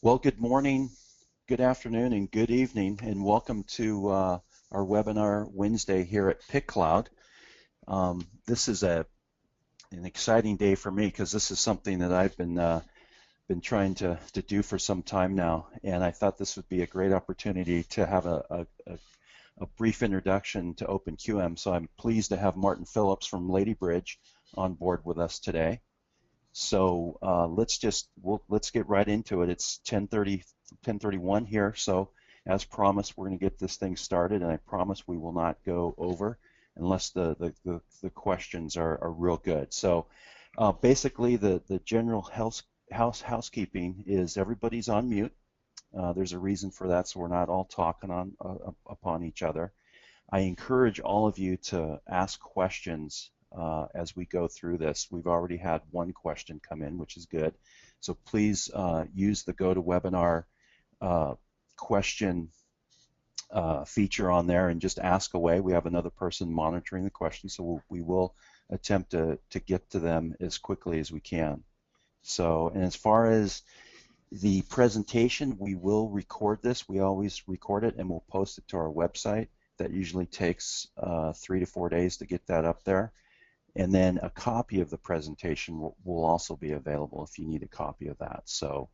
Well, good morning, good afternoon, and good evening, and welcome to our webinar Wednesday here at PickCloud. This is an exciting day for me because this is something that I've been trying to do for some time now, and I thought this would be a great opportunity to have a brief introduction to OpenQM. So I'm pleased to have Martin Phillips from Ladybridge on board with us today. So let's get right into it. It's 10:31 here, so as promised, we're going to get this thing started, and I promise we will not go over unless the questions are real good. So basically, the general housekeeping is everybody's on mute. There's a reason for that, so we're not all talking upon each other. I encourage all of you to ask questions as we go through this. We've already had one question come in, which is good. So please use the GoToWebinar question feature on there and just ask away. We have another person monitoring the questions, so we will attempt to get to them as quickly as we can. So, and as far as the presentation, we will record this. We always record it, and we'll post it to our website. That usually takes 3 to 4 days to get that up there. And then a copy of the presentation will also be available if you need a copy of that. So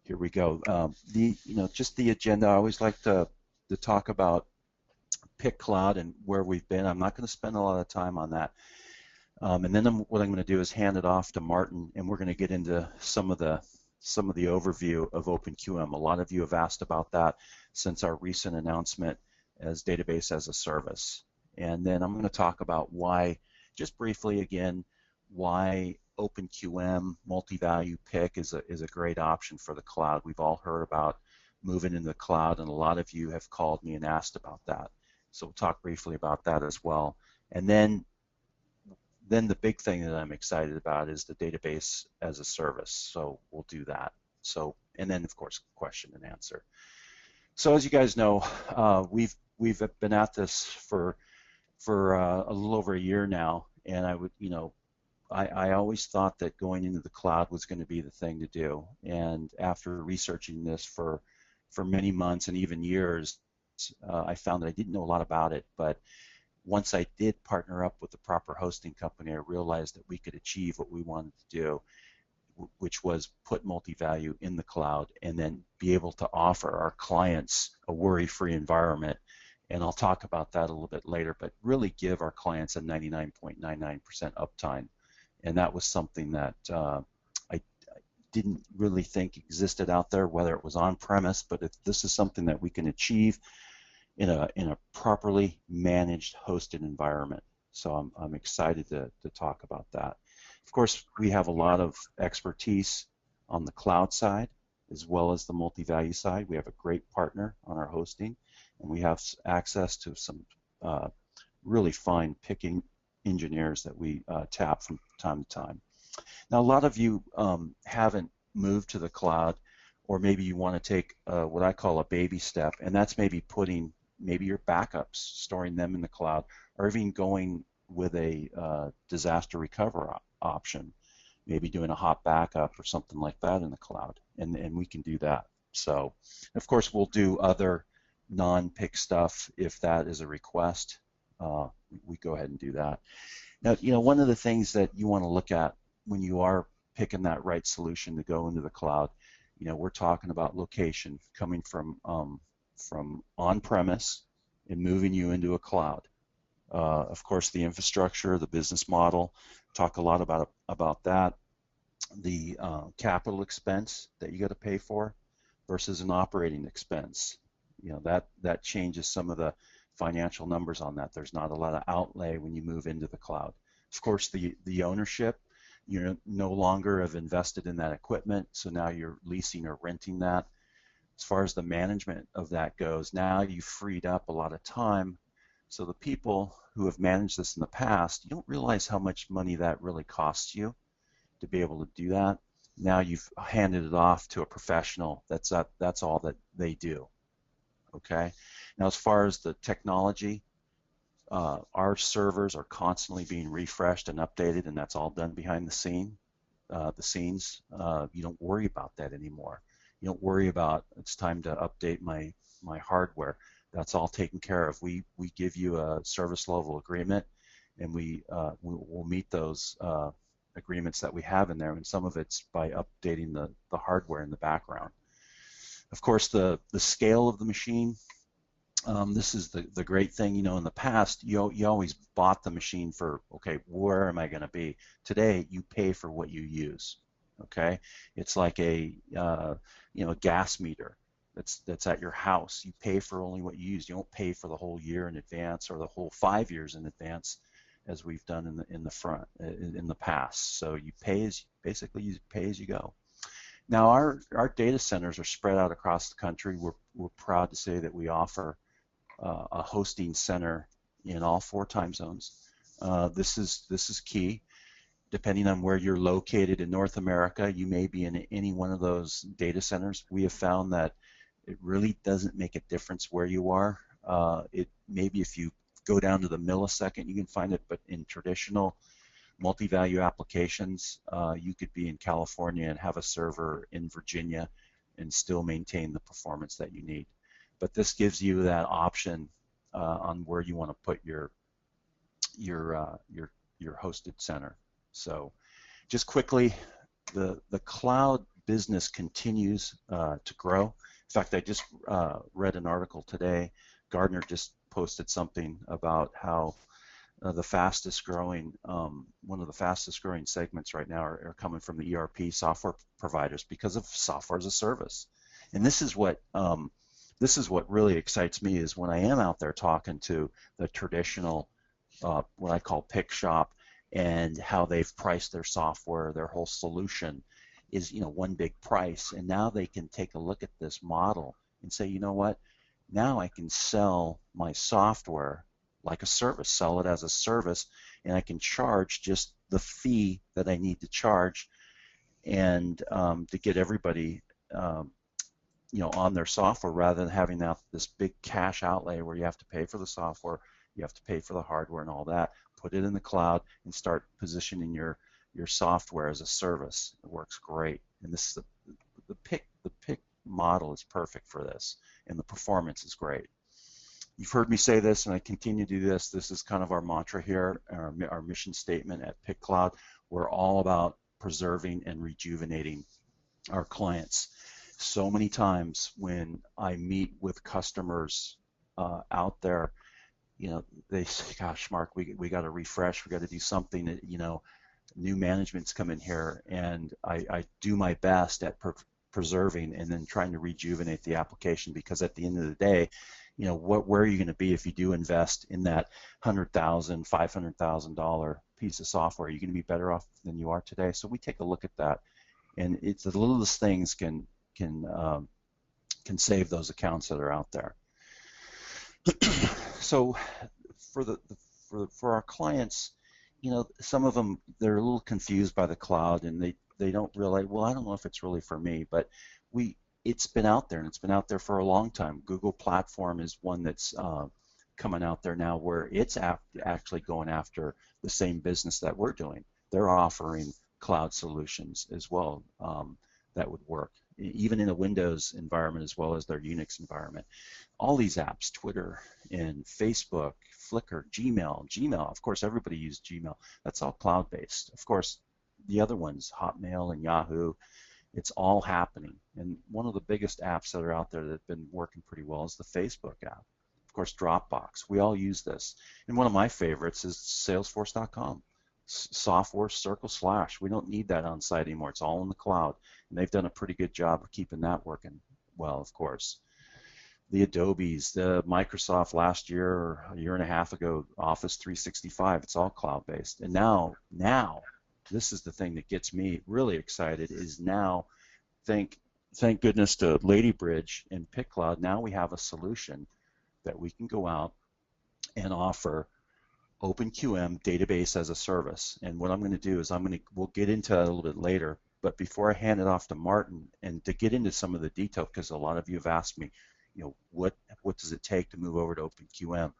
here we go. Just the agenda. I always like to talk about PickCloud and where we've been. I'm not going to spend a lot of time on that. And then what I'm going to do is hand it off to Martin, and we're going to get into some of the overview of OpenQM. A lot of you have asked about that since our recent announcement as database as a service. And then I'm going to talk about why, just briefly again, why OpenQM MultiValue pick is a great option for the cloud. We've all heard about moving into the cloud, and a lot of you have called me and asked about that. So we'll talk briefly about that as well. And then the big thing that I'm excited about is the database as a service. So we'll do that. So, and then of course question and answer. So as you guys know, we've been at this for a little over a year now, and I always thought that going into the cloud was going to be the thing to do. And after researching this for many months and even years, I found that I didn't know a lot about it. But once I did partner up with the proper hosting company, I realized that we could achieve what we wanted to do, which was put MultiValue in the cloud and then be able to offer our clients a worry-free environment. And I'll talk about that a little bit later, but really give our clients a 99.99% uptime. And that was something that I didn't really think existed out there, whether it was on-premise, but if this is something that we can achieve in a properly managed hosted environment. So I'm excited to talk about that. Of course, we have a lot of expertise on the cloud side as well as the MultiValue side. We have a great partner on our hosting, and we have access to some really fine picking engineers that we tap from time to time. Now, a lot of you haven't moved to the cloud, or maybe you want to take what I call a baby step, and that's maybe putting your backups, storing them in the cloud, or even going with a disaster recovery option, maybe doing a hot backup or something like that in the cloud, and we can do that. So, of course, we'll do other non-pick stuff if that is a request. We go ahead and do that. Now, one of the things that you want to look at when you are picking that right solution to go into the cloud, we're talking about location coming from on-premise and moving you into a cloud. Of course, the infrastructure, the business model, talk a lot about that. The capital expense that you got to pay for versus an operating expense. That changes some of the financial numbers on that. There's not a lot of outlay when you move into the cloud. Of course, the ownership, you no longer have invested in that equipment, so now you're leasing or renting that. As far as the management of that goes, now you've freed up a lot of time. So the people who have managed this in the past, you don't realize how much money that really costs you to be able to do that. Now you've handed it off to a professional. That's all that they do. Okay. Now, as far as the technology, our servers are constantly being refreshed and updated, and that's all done behind the scenes. You don't worry about that anymore. You don't worry about it's time to update my hardware. That's all taken care of. We give you a service level agreement, and we'll meet those agreements that we have in there, and some of it's by updating the hardware in the background. Of course, the scale of the machine. This is the great thing, you know, in the past, you always bought the machine for, okay, where am I going to be? Today, you pay for what you use, okay? It's like a, you know, a gas meter that's at your house. You pay for only what you use. You don't pay for the whole year in advance or the whole 5 years in advance, as we've done in the past. So you pay basically you pay as you go. Now our data centers are spread out across the country. We're proud to say that we offer a hosting center in all 4 time zones. This is key. Depending on where you're located in North America, you may be in any one of those data centers. We have found that it really doesn't make a difference where you are. It maybe if you go down to the millisecond, you can find it, but in traditional multi-value applications, you could be in California and have a server in Virginia and still maintain the performance that you need. But this gives you that option on where you want to put your hosted center. So just quickly, the cloud business continues to grow. In fact, I just read an article today. Gartner just posted something about how the fastest growing, one of the fastest growing segments right now are coming from the ERP software providers because of software as a service. And this is what really excites me, is when I am out there talking to the traditional, what I call pick shop, and how they've priced their software, their whole solution is, you know, one big price. And now they can take a look at this model and say, you know what, now I can sell my software like a service, sell it as a service, and I can charge just the fee that I need to charge, and to get everybody you know, on their software, rather than having this big cash outlay where you have to pay for the software, you have to pay for the hardware and all that. Put it in the cloud and start positioning your software as a service. It works great, and this is the pick model is perfect for this, and the performance is great. You've heard me say this, and I continue to do this. This is kind of our mantra here, our mission statement at Pick Cloud. We're all about preserving and rejuvenating our clients. So many times when I meet with customers out there, you know, they say, gosh, Mark, we got to refresh, we got to do something that, you know, new management's come in here, and I do my best at preserving and then trying to rejuvenate the application, because at the end of the day, you know, where are you going to be if you do invest in that $100,000, $500,000 piece of software? Are you going to be better off than you are today? So we take a look at that, and it's the littlest things can save those accounts that are out there. So for our clients, you know, some of them, they're a little confused by the cloud, and they don't realize, well, I don't know if it's really for me, but it's been out there, and it's been out there for a long time. Google Platform is one that's coming out there now, where it's actually going after the same business that we're doing. They're offering cloud solutions as well that would work, even in a Windows environment as well as their Unix environment. All these apps, Twitter and Facebook, Flickr, Gmail, of course everybody uses Gmail. That's all cloud-based. Of course, the other ones, Hotmail and Yahoo, it's all happening. And one of the biggest apps that are out there that have been working pretty well is the Facebook app. Of course, Dropbox. We all use this. And one of my favorites is Salesforce.com. Software // We don't need that on site anymore. It's all in the cloud, and they've done a pretty good job of keeping that working well. Of course, the Adobes, the Microsoft last year or a year and a half ago, Office 365, it's all cloud-based. And now this is the thing that gets me really excited, is now, thank goodness to Ladybridge and PickCloud, now we have a solution that we can go out and offer OpenQM database as a service. And what I'm going to do is we'll get into that a little bit later, but before I hand it off to Martin, and to get into some of the detail, because a lot of you have asked me, you know, what does it take to move over to OpenQM?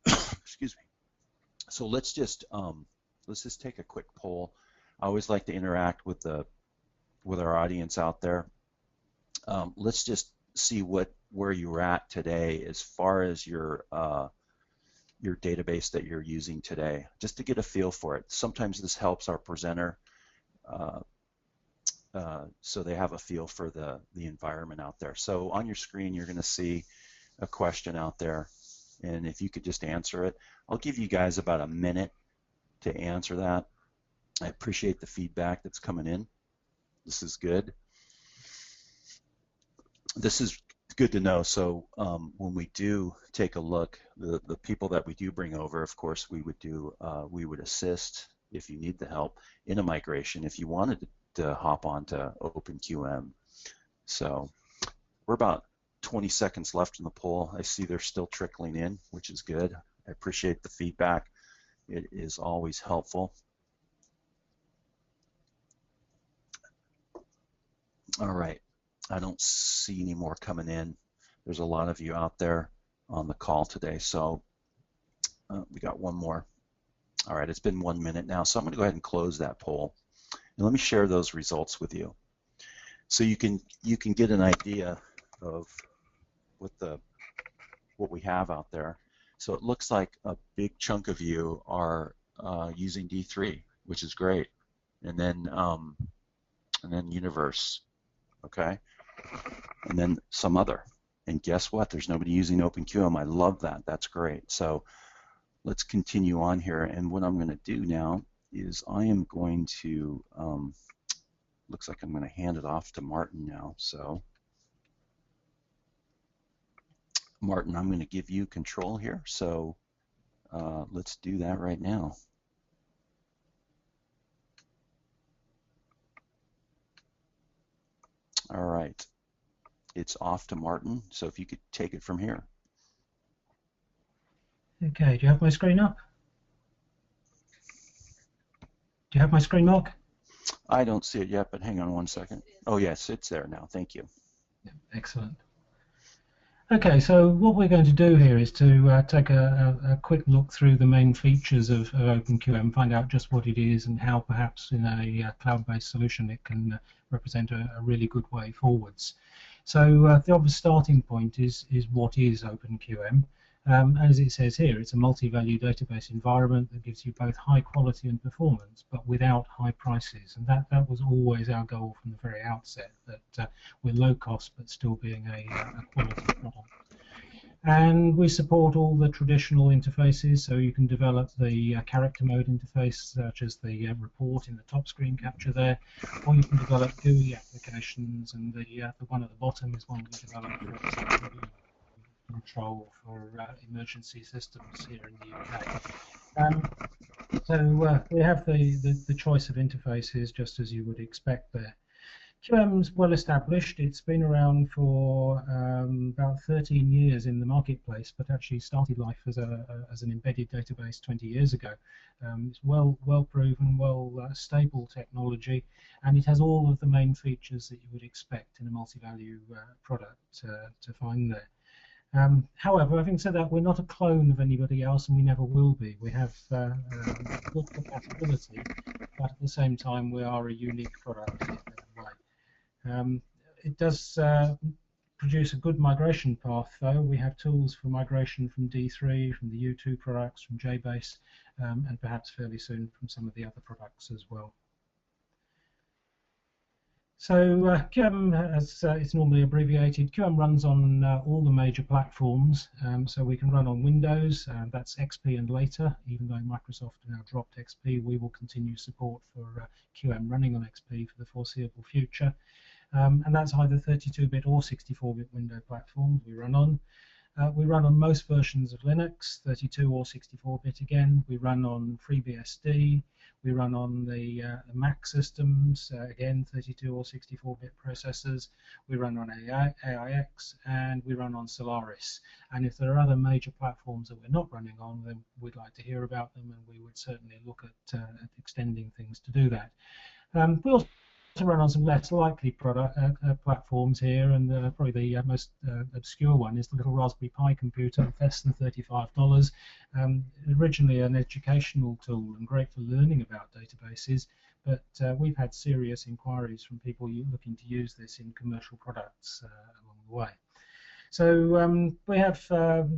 Excuse me. So let's just take a quick poll. I always like to interact with our audience out there. let's just see where you're at today as far as your database that you're using today, just to get a feel for it. Sometimes this helps our presenter so they have a feel for the environment out there. So on your screen, you're going to see a question out there, and if you could just answer it. I'll give you guys about a minute to answer that. I appreciate the feedback that's coming in. This is good. This is good to know. So when we do take a look, the people that we do bring over, of course, we would assist if you need the help in a migration if you wanted to hop onto OpenQM. So we're about 20 seconds left in the poll. I see they're still trickling in, which is good. I appreciate the feedback. It is always helpful. All right, I don't see any more coming in. There's a lot of you out there on the call today, so we got one more. All right, it's been 1 minute now, so I'm going to go ahead and close that poll. And let me share those results with you, so you can get an idea of what we have out there. So it looks like a big chunk of you are using D3, which is great, and then Universe, okay, and then some other. And guess what? There's nobody using OpenQM. I love that. That's great. So let's continue on here. And what I'm going to do now is I am going to, looks like I'm going to hand it off to Martin now. So Martin, I'm going to give you control here. So let's do that right now. All right. It's off to Martin, so if you could take it from here. Okay, do you have my screen up? Do you have my screen, Mark? I don't see it yet, but hang on one second. Oh yes, it's there now, thank you. Yeah, excellent. Okay, so what we're going to do here is to take a quick look through the main features of OpenQM, find out just what it is and how perhaps in a cloud-based solution it can represent a really good way forwards. So the obvious starting point is what is OpenQM. As it says here, it's a multi-value database environment that gives you both high quality and performance, but without high prices. And that was always our goal from the very outset, that we're low cost but still being a quality product. And we support all the traditional interfaces, so you can develop the character mode interface, such as the report in the top screen capture there, or you can develop GUI applications, and the one at the bottom is one we developed for control for emergency systems here in the UK. So we have the choice of interfaces just as you would expect there. QM's well established. It's been around for about 13 years in the marketplace, but actually started life as an embedded database 20 years ago. It's well proven, stable technology, and it has all of the main features that you would expect in a multi-value product to find there. However, having said that, we're not a clone of anybody else, and we never will be. We have good compatibility, but at the same time, we are a unique product in that way. It does produce a good migration path, though. We have tools for migration from D3, from the U2 products, from JBase, and perhaps fairly soon from some of the other products as well. So QM, as it's normally abbreviated, QM runs on all the major platforms. So we can run on Windows, that's XP and later. Even though Microsoft now dropped XP, we will continue support for QM running on XP for the foreseeable future. And that's either 32-bit or 64-bit window platforms we run on. We run on most versions of Linux, 32 or 64-bit again. We run on FreeBSD. We run on the Mac systems, again 32 or 64-bit processors. We run on AIX, and we run on Solaris. And if there are other major platforms that we're not running on, then we'd like to hear about them, and we would certainly look at extending things to do that. We also run on some less likely platforms here, and probably the most obscure one is the little Raspberry Pi computer, less than $35. Originally an educational tool and great for learning about databases, but we've had serious inquiries from people looking to use this in commercial products along the way. So we have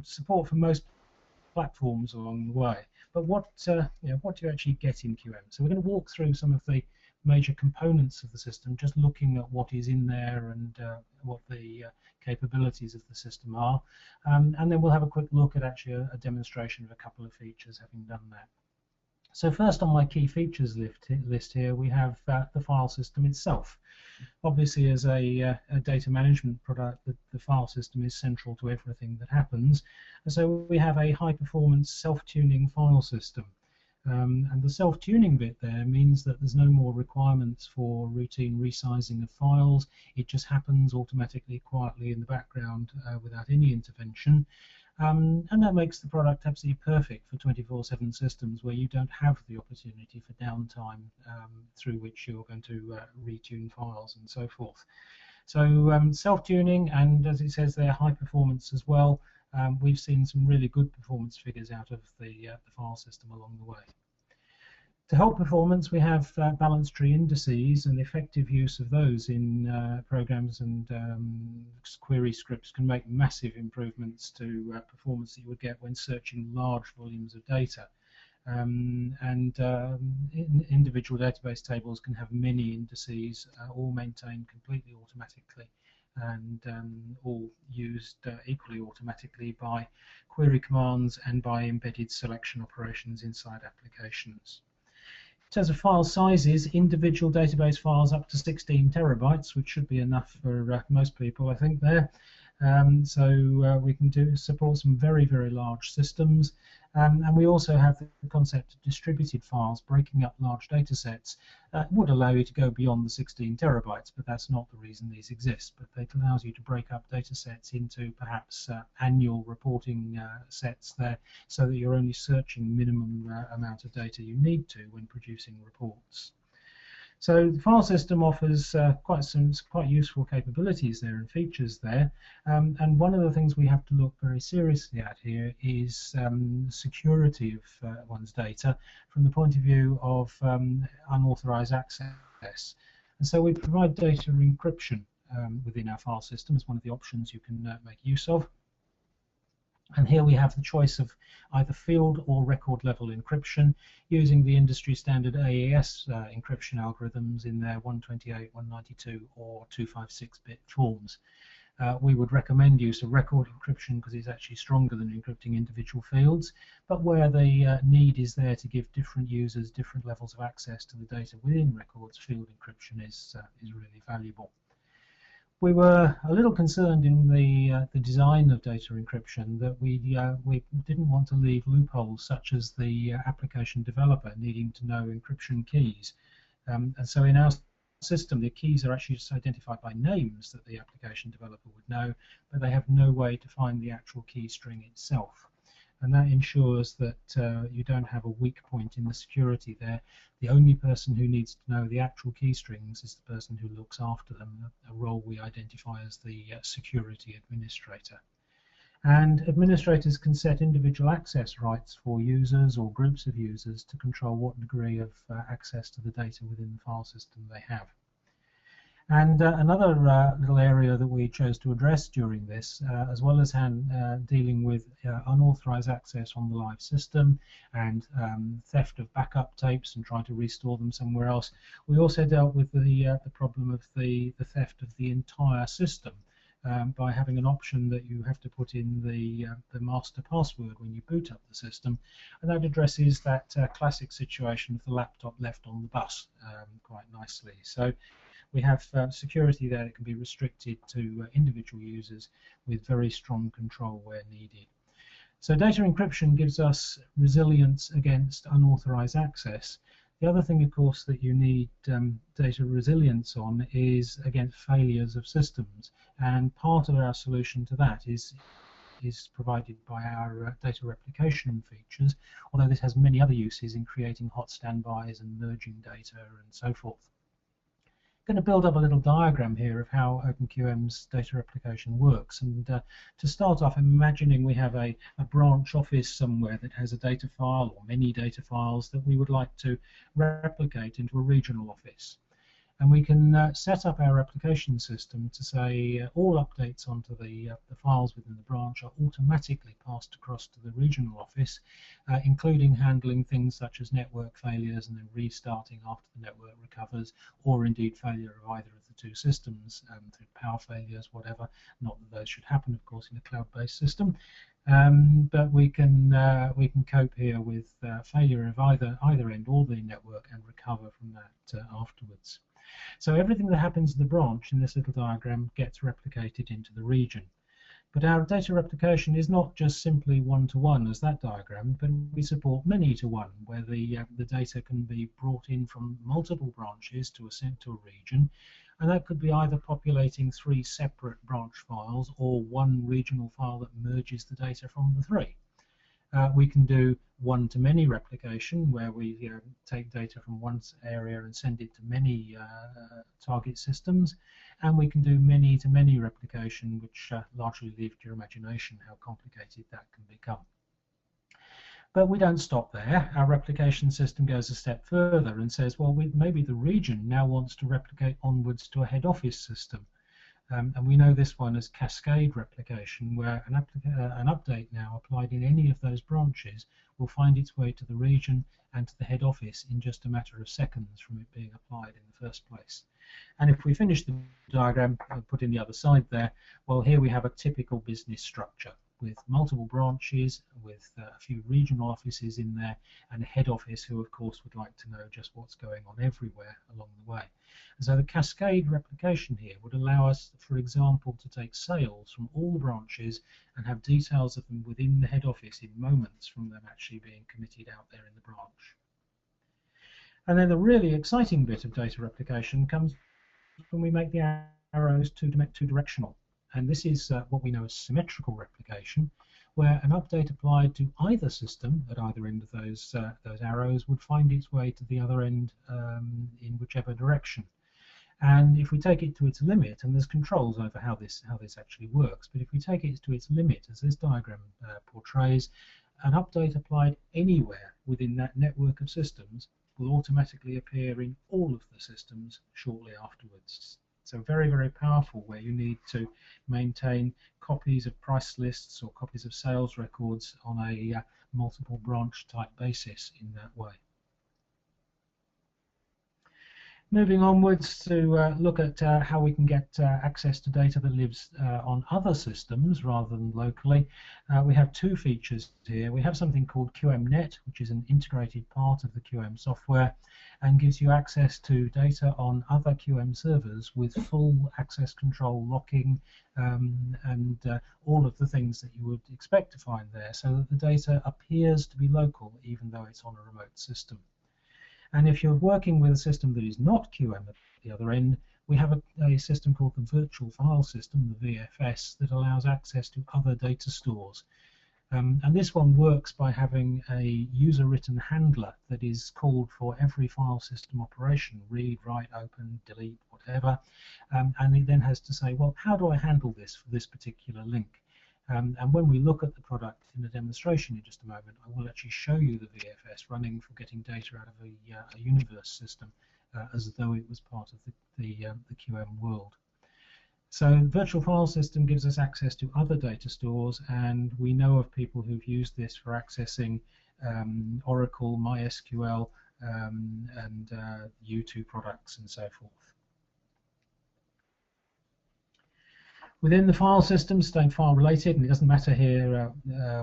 support for most platforms along the way. But what what do you actually get in QM? So we're going to walk through some of the major components of the system, just looking at what is in there and what the capabilities of the system are. And then we'll have a quick look at actually a demonstration of a couple of features having done that. So first on my key features list here, we have the file system itself. Obviously, as a data management product, the file system is central to everything that happens. And so we have a high-performance self-tuning file system. And the self-tuning bit there means that there's no more requirements for routine resizing of files. It just happens automatically, quietly in the background without any intervention. And that makes the product absolutely perfect for 24/7 systems where you don't have the opportunity for downtime through which you're going to retune files and so forth. So self-tuning, and as it says there, high performance as well. We've seen some really good performance figures out of the file system along the way. To help performance, we have balanced tree indices, and the effective use of those in programs and query scripts can make massive improvements to performance that you would get when searching large volumes of data. Individual database tables can have many indices, all maintained completely automatically, and all used equally automatically by query commands and by embedded selection operations inside applications. In terms of file sizes, individual database files up to 16 terabytes, which should be enough for most people, I think, there. So we can support some very, very large systems. And we also have the concept of distributed files. Breaking up large data sets would allow you to go beyond the 16 terabytes, but that's not the reason these exist. But it allows you to break up data sets into perhaps annual reporting sets there, so that you're only searching minimum amount of data you need to when producing reports. So the file system offers quite useful capabilities there and features there, and one of the things we have to look very seriously at here is security of one's data from the point of view of unauthorized access. And so we provide data encryption within our file system as one of the options you can make use of. And here we have the choice of either field or record level encryption using the industry standard AES encryption algorithms in their 128, 192 or 256-bit forms. We would recommend use of record encryption because it's actually stronger than encrypting individual fields, but where the need is there to give different users different levels of access to the data within records, field encryption is really valuable. We were a little concerned in the design of data encryption that we didn't want to leave loopholes such as the application developer needing to know encryption keys. And so in our system, the keys are actually just identified by names that the application developer would know, but they have no way to find the actual key string itself. And that ensures that you don't have a weak point in the security there. The only person who needs to know the actual key strings is the person who looks after them, a role we identify as the security administrator. And administrators can set individual access rights for users or groups of users to control what degree of access to the data within the file system they have. And another little area that we chose to address during this, as well as dealing with unauthorized access on the live system and theft of backup tapes and trying to restore them somewhere else, we also dealt with the problem of the theft of the entire system by having an option that you have to put in the master password when you boot up the system, and that addresses that classic situation of the laptop left on the bus quite nicely. So we have security there that can be restricted to individual users with very strong control where needed. So data encryption gives us resilience against unauthorized access. The other thing, of course, that you need data resilience on is against failures of systems, and part of our solution to that is provided by our data replication features, although this has many other uses in creating hot standbys and merging data and so forth. going to build up a little diagram here of how OpenQM's data replication works. And to start off, I'm imagining we have a branch office somewhere that has a data file or many data files that we would like to replicate into a regional office. And we can set up our replication system to say all updates onto the files within the branch are automatically passed across to the regional office, including handling things such as network failures and then restarting after the network recovers, or indeed failure of either of the two systems through power failures, whatever. Not that those should happen, of course, in a cloud-based system. But we can cope here with failure of either end or the network and recover from that afterwards. So everything that happens in the branch in this little diagram gets replicated into the region. But our data replication is not just simply one-to-one as that diagram, but we support many-to-one, where the data can be brought in from multiple branches to a region, and that could be either populating 3 separate branch files or one regional file that merges the data from the 3. We can do one-to-many replication, where we take data from one area and send it to many target systems, and we can do many-to-many replication, which largely leave to your imagination how complicated that can become. But we don't stop there. Our replication system goes a step further and says, well, maybe the region now wants to replicate onwards to a head office system. And we know this one as cascade replication, where an update now applied in any of those branches will find its way to the region and to the head office in just a matter of seconds from it being applied in the first place. And if we finish the diagram and put in the other side there, well, here we have a typical business structure with multiple branches, with a few regional offices in there, and a head office who, of course, would like to know just what's going on everywhere along the way. And so the cascade replication here would allow us, for example, to take sales from all the branches and have details of them within the head office in moments from them actually being committed out there in the branch. And then the really exciting bit of data replication comes when we make the arrows two-directional. And this is what we know as symmetrical replication, where an update applied to either system at either end of those arrows would find its way to the other end in whichever direction. And if we take it to its limit, and there's controls over how this actually works, but if we take it to its limit, as this diagram portrays, an update applied anywhere within that network of systems will automatically appear in all of the systems shortly afterwards. So very, very powerful, where you need to maintain copies of price lists or copies of sales records on a multiple branch type basis in that way. Moving onwards to look at how we can get access to data that lives on other systems rather than locally. We have 2 features here. We have something called QMNet, which is an integrated part of the QM software and gives you access to data on other QM servers with full access control, locking, and all of the things that you would expect to find there, so that the data appears to be local even though it's on a remote system. And if you're working with a system that is not QM at the other end, we have a system called the Virtual File System, the VFS, that allows access to other data stores. And this one works by having a user-written handler that is called for every file system operation, read, write, open, delete, whatever. And it then has to say, well, how do I handle this for this particular link? And when we look at the product in the demonstration in just a moment, I will actually show you the VFS running for getting data out of a universe system as though it was part of the QM world. So the virtual file system gives us access to other data stores, and we know of people who've used this for accessing Oracle, MySQL, and U2 products and so forth. Within the file system, staying file related, and it doesn't matter here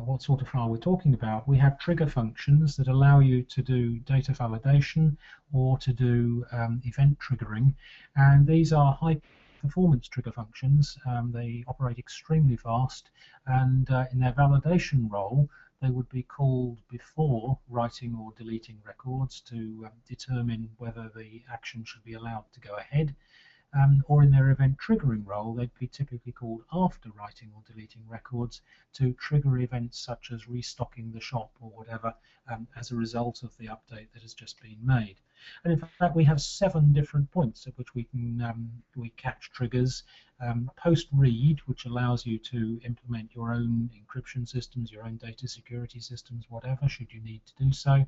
what sort of file we're talking about, we have trigger functions that allow you to do data validation or to do event triggering, and these are high performance trigger functions. They operate extremely fast, and in their validation role they would be called before writing or deleting records to determine whether the action should be allowed to go ahead. Or in their event triggering role, they'd be typically called after writing or deleting records to trigger events such as restocking the shop or whatever as a result of the update that has just been made. And in fact, we have 7 different points at which we can we catch triggers. Post read, which allows you to implement your own encryption systems, your own data security systems, whatever, should you need to do so.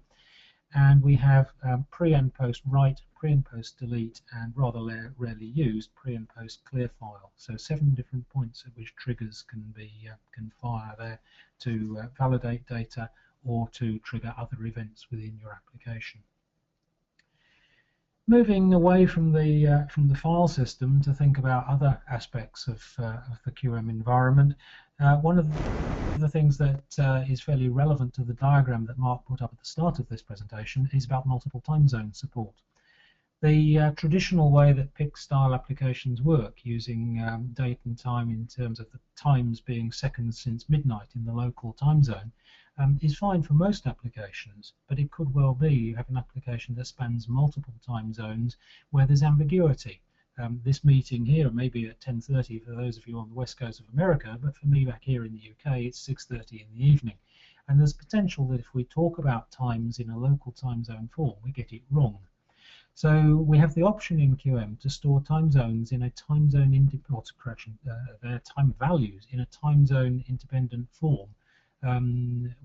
And we have pre and post write, pre and post delete, and rather rarely used pre and post clear file. So 7 different points at which triggers can fire there to validate data or to trigger other events within your application. Moving away from the file system to think about other aspects of the QM environment, one of the things that is fairly relevant to the diagram that Mark put up at the start of this presentation is about multiple time zone support. The traditional way that PIC-style applications work, using date and time in terms of the times being seconds since midnight in the local time zone, is fine for most applications, but it could well be you have an application that spans multiple time zones where there's ambiguity. This meeting here may be at 10:30 for those of you on the west coast of America, but for me back here in the UK it's 6:30 in the evening. And there's potential that if we talk about times in a local time zone form, we get it wrong. So we have the option in QM to store time zones in a time zone their time values in a time zone independent form,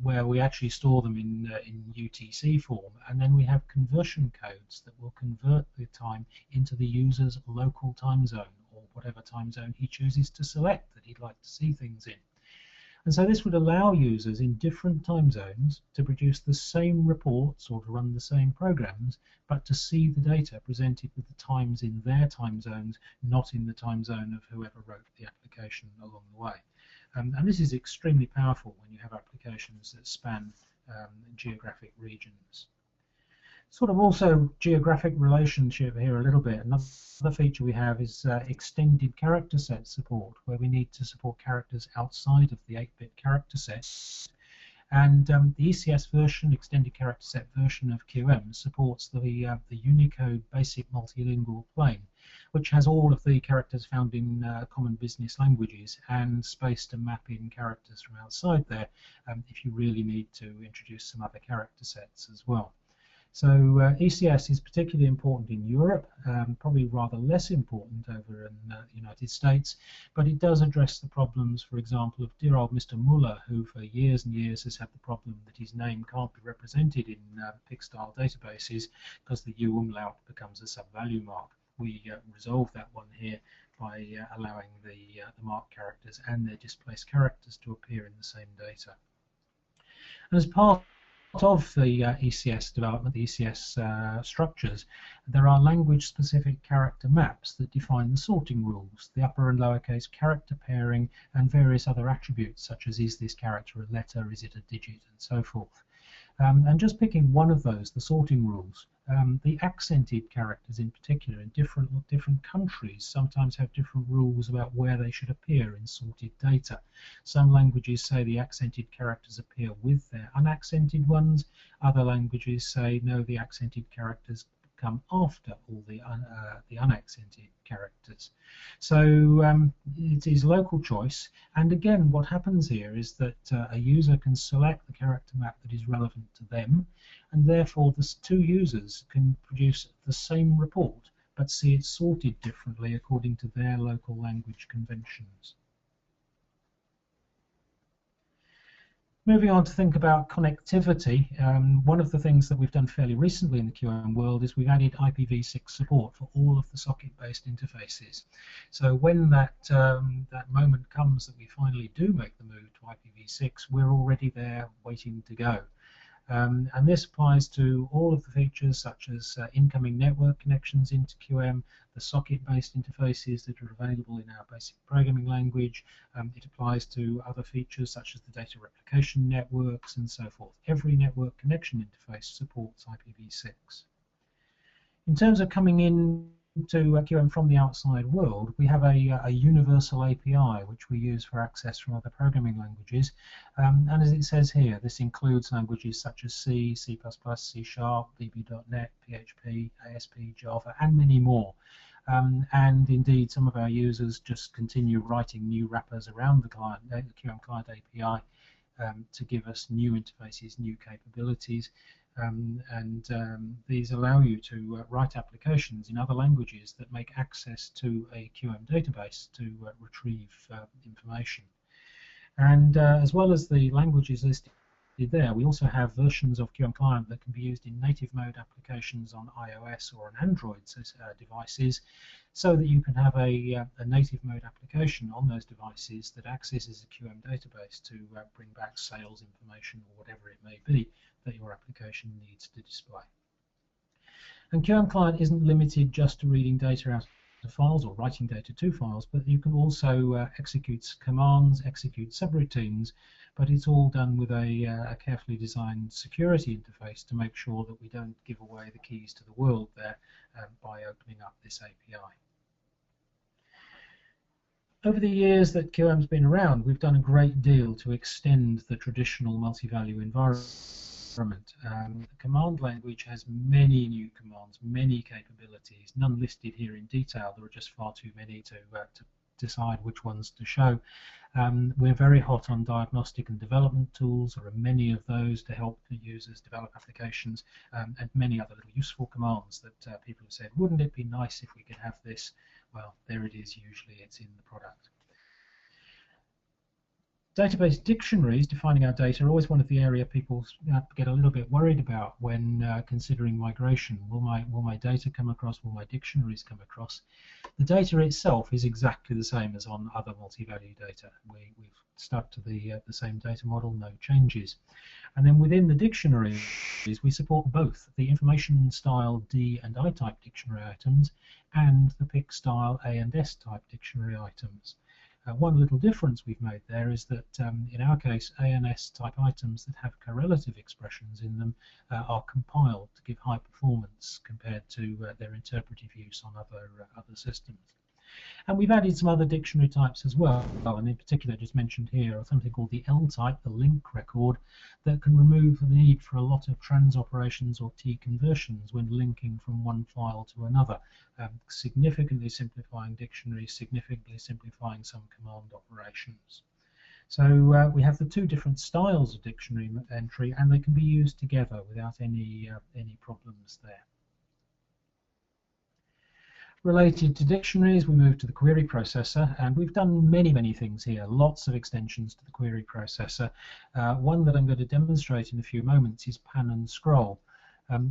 where we actually store them in UTC form, and then we have conversion codes that will convert the time into the user's local time zone, or whatever time zone he chooses to select that he'd like to see things in. And so this would allow users in different time zones to produce the same reports or to run the same programs, but to see the data presented with the times in their time zones, not in the time zone of whoever wrote the application along the way. And this is extremely powerful when you have applications that span geographic regions. Sort of also geographic relationship here a little bit. Another feature we have is extended character set support, where we need to support characters outside of the 8-bit character set. And the ECS version, extended character set version of QM, supports the Unicode basic multilingual plane, which has all of the characters found in common business languages and space to map in characters from outside there if you really need to introduce some other character sets as well. So ECS is particularly important in Europe, probably rather less important over in the United States, but it does address the problems, for example, of dear old Mr. Muller, who for years and years has had the problem that his name can't be represented in PIC-style databases because the U umlaut becomes a sub-value mark. We resolve that one here by allowing the marked characters and their displaced characters to appear in the same data. And as part of the ECS development, the ECS structures, there are language-specific character maps that define the sorting rules, the upper and lowercase character pairing, and various other attributes such as is this character a letter, is it a digit, and so forth. And just picking one of those, the sorting rules, the accented characters in particular in different countries sometimes have different rules about where they should appear in sorted data. Some languages say the accented characters appear with their unaccented ones. Other languages say no, the accented characters come after all the unaccented characters. So it is local choice, and again what happens here is that a user can select the character map that is relevant to them, and therefore the two users can produce the same report but see it sorted differently according to their local language conventions. Moving on to think about connectivity, one of the things that we've done fairly recently in the QM world is we've added IPv6 support for all of the socket-based interfaces. So when that moment comes that we finally do make the move to IPv6, we're already there waiting to go. And this applies to all of the features such as incoming network connections into QM, the socket-based interfaces that are available in our basic programming language. It applies to other features such as the data replication networks and so forth. Every network connection interface supports IPv6. In terms of coming in to QM from the outside world, we have a universal API which we use for access from other programming languages, and as it says here, this includes languages such as C, C++, C#, VB.NET, PHP, ASP, Java, and many more. And indeed, some of our users just continue writing new wrappers around the client, the QM client API, to give us new interfaces, new capabilities. These allow you to write applications in other languages that make access to a QM database to retrieve information. And as well as the languages listed there, we also have versions of QM Client that can be used in native mode applications on iOS or on Android devices, so that you can have a native mode application on those devices that accesses a QM database to bring back sales information or whatever it may be that your application needs to display. And QM Client isn't limited just to reading data out of files or writing data to files, but you can also execute commands, execute subroutines, but it's all done with a carefully designed security interface to make sure that we don't give away the keys to the world there by opening up this API. Over the years that QM's been around, we've done a great deal to extend the traditional multi-value environment. The command language has many new commands, many capabilities, none listed here in detail. There are just far too many to decide which ones to show. We're very hot on diagnostic and development tools. There are many of those to help the users develop applications, and many other little useful commands that people have said, wouldn't it be nice if we could have this? Well, there it is. Usually it's in the product. Database dictionaries defining our data are always one of the area people get a little bit worried about when considering migration. Will my data come across? Will my dictionaries come across? The data itself is exactly the same as on other multi-value data. We've stuck to the same data model, no changes. And then within the dictionaries, we support both the information style D and I type dictionary items and the pick style A and S type dictionary items. One little difference we've made there is that in our case, A and S type items that have correlative expressions in them are compiled to give high performance compared to their interpretive use on other systems. And we've added some other dictionary types as well, and in particular just mentioned here something called the L type, the link record, that can remove the need for a lot of trans operations or T conversions when linking from one file to another, significantly simplifying dictionaries, significantly simplifying some command operations. So we have the two different styles of dictionary entry, and they can be used together without any problems there. Related to dictionaries, we move to the query processor, and we've done many things here, lots of extensions to the query processor. One that I'm going to demonstrate in a few moments is pan and scroll.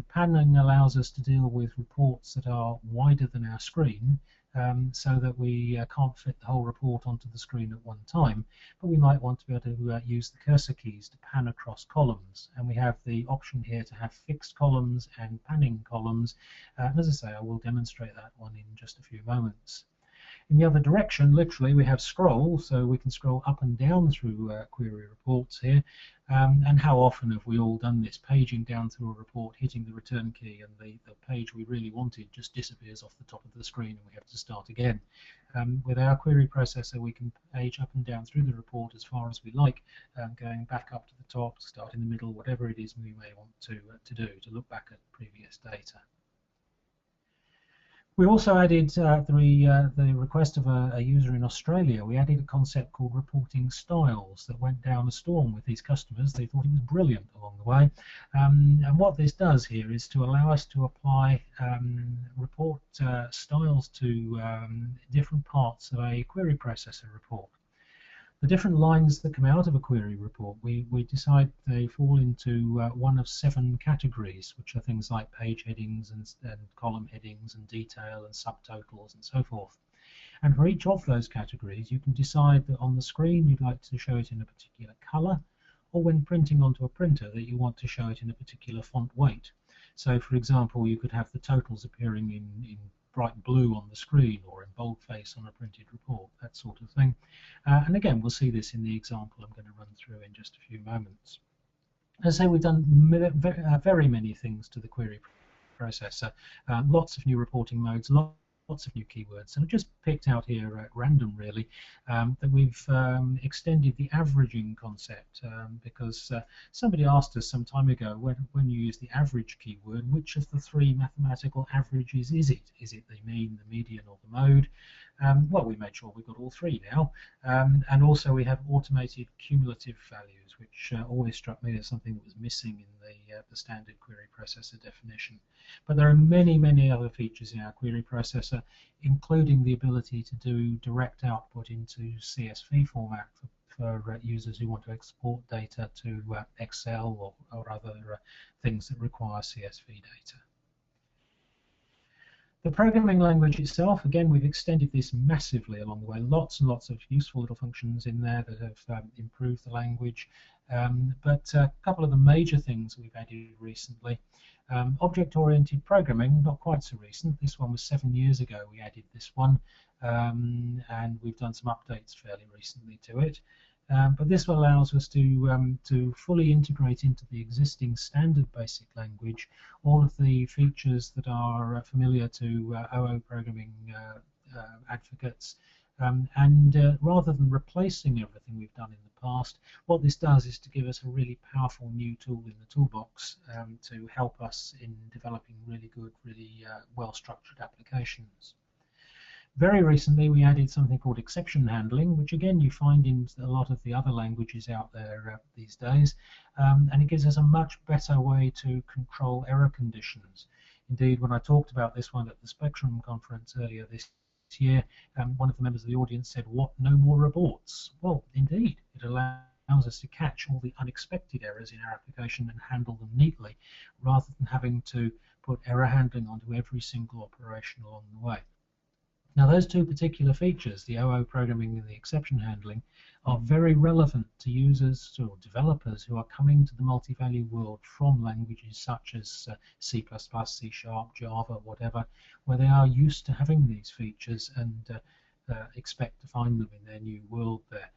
Panning allows us to deal with reports that are wider than our screen, so that we can't fit the whole report onto the screen at one time, but we might want to be able to use the cursor keys to pan across columns, and we have the option here to have fixed columns and panning columns, and as I say, I will demonstrate that one in just a few moments. In the other direction, literally, we have scroll, so we can scroll up and down through query reports here. And how often have we all done this, paging down through a report, hitting the return key, and the page we really wanted just disappears off the top of the screen and we have to start again. With our query processor, we can page up and down through the report as far as we like, going back up to the top, start in the middle, whatever it is we may want to do to look back at previous data. We also added the request of a user in Australia. We added a concept called reporting styles that went down a storm with these customers. They thought it was brilliant along the way. And what this does here is to allow us to apply report styles to different parts of a query processor report. The different lines that come out of a query report, we decide they fall into one of 7 categories, which are things like page headings and column headings and detail and subtotals and so forth. And for each of those categories, you can decide that on the screen you'd like to show it in a particular color, or when printing onto a printer that you want to show it in a particular font weight. So, for example, you could have the totals appearing in bright blue on the screen or in boldface on a printed report, that sort of thing. And again, we'll see this in the example I'm going to run through in just a few moments. As I say, we've done very many things to the query processor, lots of new reporting modes, lots of new keywords, and I've just picked out here at random really that we've extended the averaging concept because somebody asked us some time ago when you use the average keyword, which of the 3 mathematical averages is it? Is it the mean, the median, or the mode? Well, we made sure we got all three now, and also we have automated cumulative values, which always struck me as something that was missing in the standard query processor definition. But there are many, many other features in our query processor, including the ability to do direct output into CSV format for users who want to export data to Excel or other things that require CSV data. The programming language itself, again, we've extended this massively along the way. Lots and lots of useful little functions in there that have improved the language. But a couple of the major things we've added recently. Object-oriented programming, not quite so recent. This one was 7 years ago we added this one. And we've done some updates fairly recently to it. But this allows us to fully integrate into the existing standard basic language all of the features that are familiar to OO programming advocates. And rather than replacing everything we've done in the past, what this does is to give us a really powerful new tool in the toolbox to help us in developing really good, really well-structured applications. Very recently, we added something called exception handling, which again you find in a lot of the other languages out there these days, and it gives us a much better way to control error conditions. Indeed, when I talked about this one at the Spectrum conference earlier this year, one of the members of the audience said, "What, no more reports?" Well, indeed, it allows us to catch all the unexpected errors in our application and handle them neatly, rather than having to put error handling onto every single operation along the way. Now, those two particular features, the OO programming and the exception handling, are very relevant to users or developers who are coming to the MultiValue world from languages such as C++, C#, Java, whatever, where they are used to having these features and expect to find them in their new world there.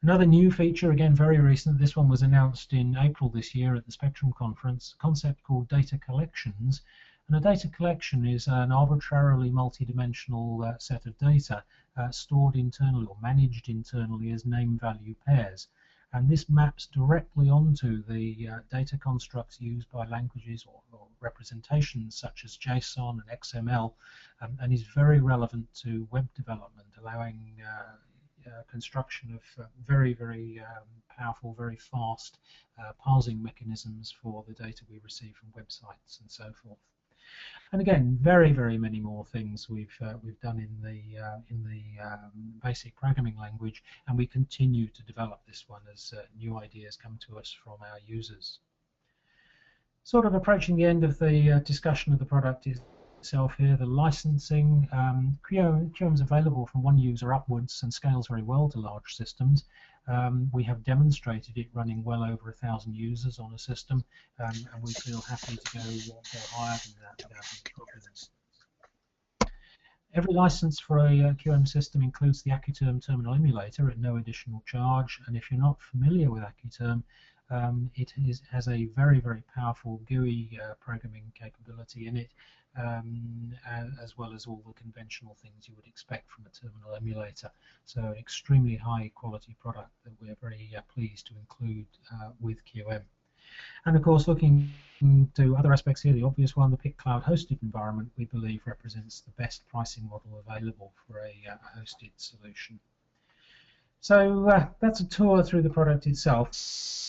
Another new feature, again very recent, this one was announced in April this year at the Spectrum conference, a concept called data collections. And a data collection is an arbitrarily multidimensional set of data stored internally or managed internally as name-value pairs. And this maps directly onto the data constructs used by languages or representations such as JSON and XML, and is very relevant to web development, allowing construction of very, very powerful, very fast parsing mechanisms for the data we receive from websites and so forth. And again, very, very many more things we've done in the basic programming language, and we continue to develop this one as new ideas come to us from our users. Sort of approaching the end of the discussion of the product itself here, the licensing. QM is available from one user upwards and scales very well to large systems. We have demonstrated it running well over 1,000 users on a system, and we feel happy to go higher than that without any problems. Every license for a QM system includes the Accuterm terminal emulator at no additional charge, and if you're not familiar with Accuterm, it has a very, very powerful GUI programming capability in it, as well as all the conventional things you would expect from a terminal emulator. So an extremely high quality product that we're very pleased to include with QM. And of course, looking to other aspects here, the obvious one, the PIC cloud hosted environment, we believe represents the best pricing model available for a hosted solution. So that's a tour through the product itself.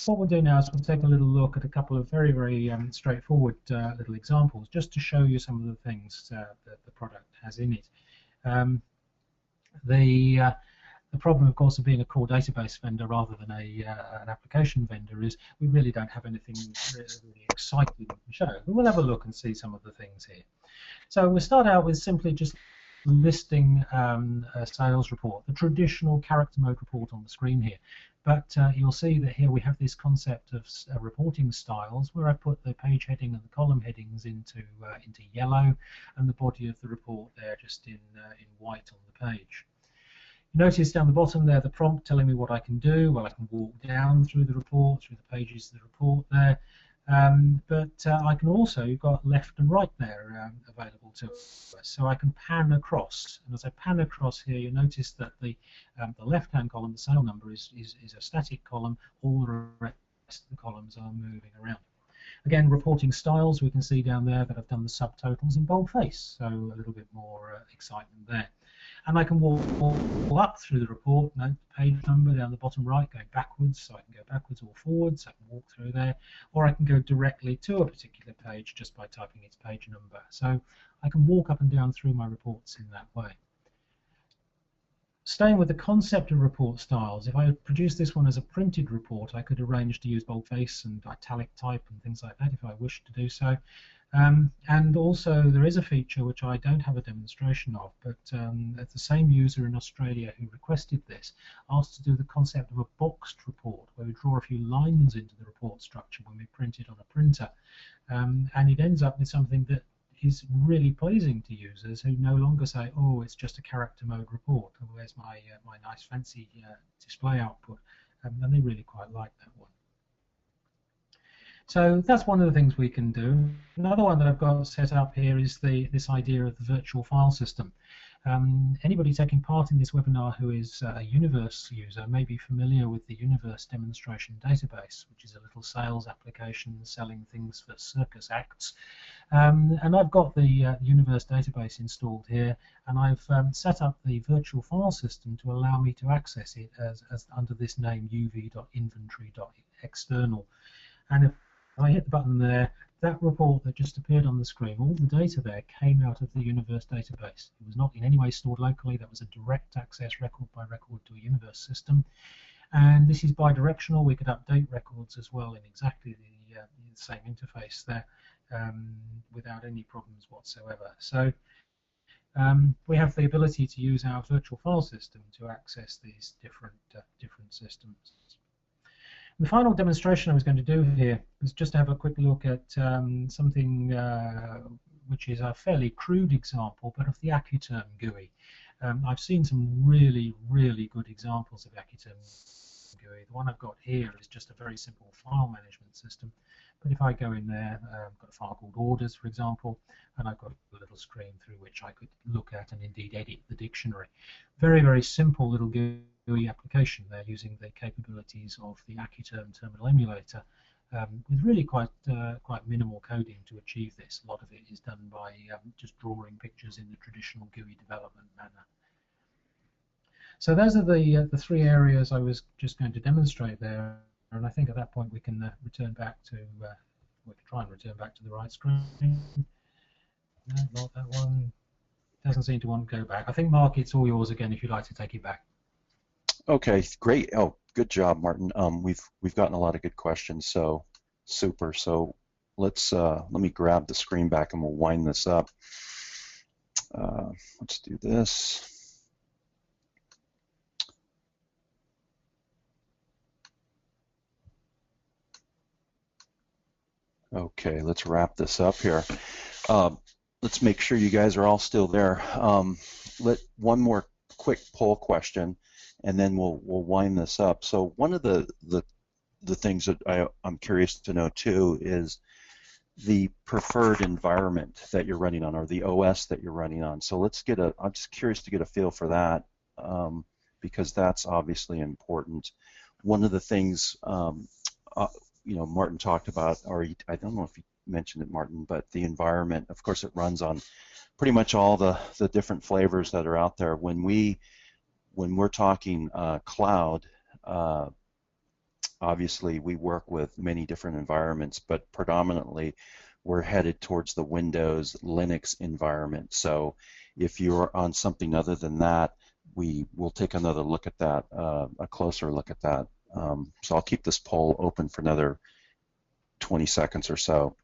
What we'll do now is we'll take a little look at a couple of very, very straightforward little examples, just to show you some of the things that the product has in it. The problem, of course, of being a core database vendor rather than an application vendor is we really don't have anything really exciting we can show. But we'll have a look and see some of the things here. So we'll start out with simply just listing a sales report, the traditional character mode report on the screen here. But you'll see that here we have this concept of reporting styles, where I've put the page heading and the column headings into yellow, and the body of the report there just in white on the page. Notice down the bottom there the prompt telling me what I can do. Well, I can walk down through the report, through the pages of the report there. But I can also, you've got left and right there available to us. So I can pan across, and as I pan across here, you notice that the left-hand column, the sale number, is a static column. All the rest of the columns are moving around. Again, reporting styles, we can see down there that I've done the subtotals in boldface, so a little bit more excitement there. And I can walk up through the report, note the page number down the bottom right, going backwards, so I can go backwards or forwards, I can walk through there, or I can go directly to a particular page just by typing its page number. So I can walk up and down through my reports in that way. Staying with the concept of report styles, if I produce this one as a printed report, I could arrange to use boldface and italic type and things like that if I wish to do so. And also there is a feature which I don't have a demonstration of, but the same user in Australia who requested this asked to do the concept of a boxed report, where we draw a few lines into the report structure when we print it on a printer. And it ends up with something that is really pleasing to users who no longer say, oh, it's just a character mode report, or where's my nice fancy display output, and they really quite like that one. So that's one of the things we can do. Another one that I've got set up here is this idea of the virtual file system. Anybody taking part in this webinar who is a Universe user may be familiar with the Universe demonstration database, which is a little sales application selling things for circus acts. And I've got the Universe database installed here, and I've set up the virtual file system to allow me to access it as under this name uv.inventory.external. And if I hit the button there, that report that just appeared on the screen, all the data there came out of the Universe database. It was not in any way stored locally. That was a direct access record by record to a Universe system. And this is bidirectional. We could update records as well in exactly the same interface there without any problems whatsoever. So we have the ability to use our virtual file system to access these different systems. The final demonstration I was going to do here was just to have a quick look at something which is a fairly crude example, but of the Accuterm GUI. I've seen some really, really good examples of Accuterm GUI. The one I've got here is just a very simple file management system. But if I go in there, I've got a file called orders, for example, and I've got a little screen through which I could look at and indeed edit the dictionary. Very, very simple little GUI application there using the capabilities of the Accuterm terminal emulator with really quite minimal coding to achieve this. A lot of it is done by just drawing pictures in the traditional GUI development manner. So those are the three areas I was just going to demonstrate there, and I think at that point we can return back to we can try and return back to the right screen. No, not that one. Doesn't seem to want to go back. I think, Mark, it's all yours again if you'd like to take it back. Okay, great. Oh, good job, Martin. We've gotten a lot of good questions, so super. So let's let me grab the screen back and we'll wind this up. Let's do this. Okay, let's wrap this up here. Let's make sure you guys are all still there. One more quick poll question, and then we'll wind this up. So one of the things that I'm curious to know too is the preferred environment that you're running on, or the OS that you're running on. So I'm just curious to get a feel for that, because that's obviously important. One of the things Martin talked about, or I don't know if you mentioned it, Martin, but the environment, of course, it runs on pretty much all the different flavors that are out there. When we're talking cloud, obviously we work with many different environments, but predominantly we're headed towards the Windows Linux environment. So if you're on something other than that, we will take another look at that, a closer look at that. So I'll keep this poll open for another 20 seconds or so.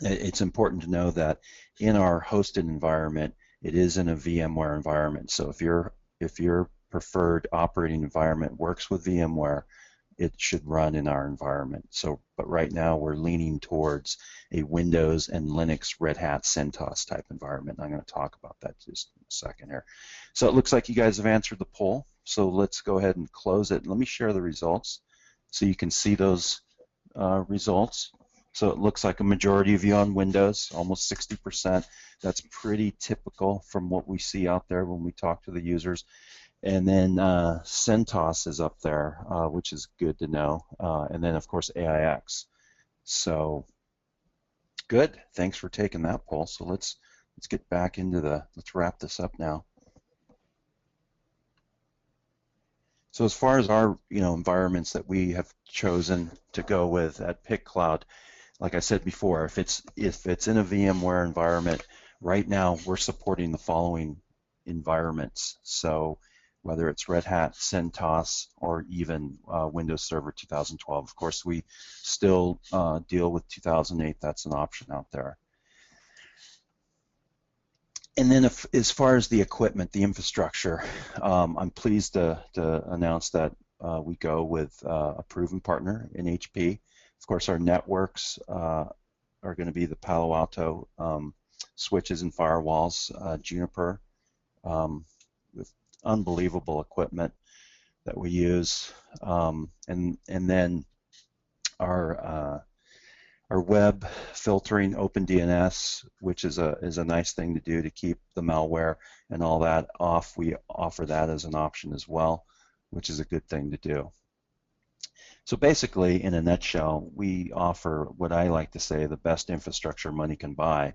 It's important to know that in our hosted environment, it is in a VMware environment. So if your preferred operating environment works with VMware, it should run in our environment. So, but right now we're leaning towards a Windows and Linux Red Hat CentOS type environment. I'm going to talk about that just in a second here. So it looks like you guys have answered the poll. So let's go ahead and close it. Let me share the results so you can see those results. So it looks like a majority of you on Windows, almost 60%. That's pretty typical from what we see out there when we talk to the users. And then CentOS is up there, which is good to know. And then, of course, AIX. So Good. Thanks for taking that poll. So let's get back into let's wrap this up now. So as far as our environments that we have chosen to go with at PicCloud, like I said before, if it's in a VMware environment, right now we're supporting the following environments. So whether it's Red Hat, CentOS, or even Windows Server 2012. Of course, we still deal with 2008. That's an option out there. And then as far as the equipment, the infrastructure, I'm pleased to announce that we go with a proven partner in HP. Of course, our networks are going to be the Palo Alto switches and firewalls, Juniper, with unbelievable equipment that we use, and then our web filtering, OpenDNS, which is a nice thing to do to keep the malware and all that off. We offer that as an option as well, which is a good thing to do. So basically, in a nutshell, we offer what I like to say the best infrastructure money can buy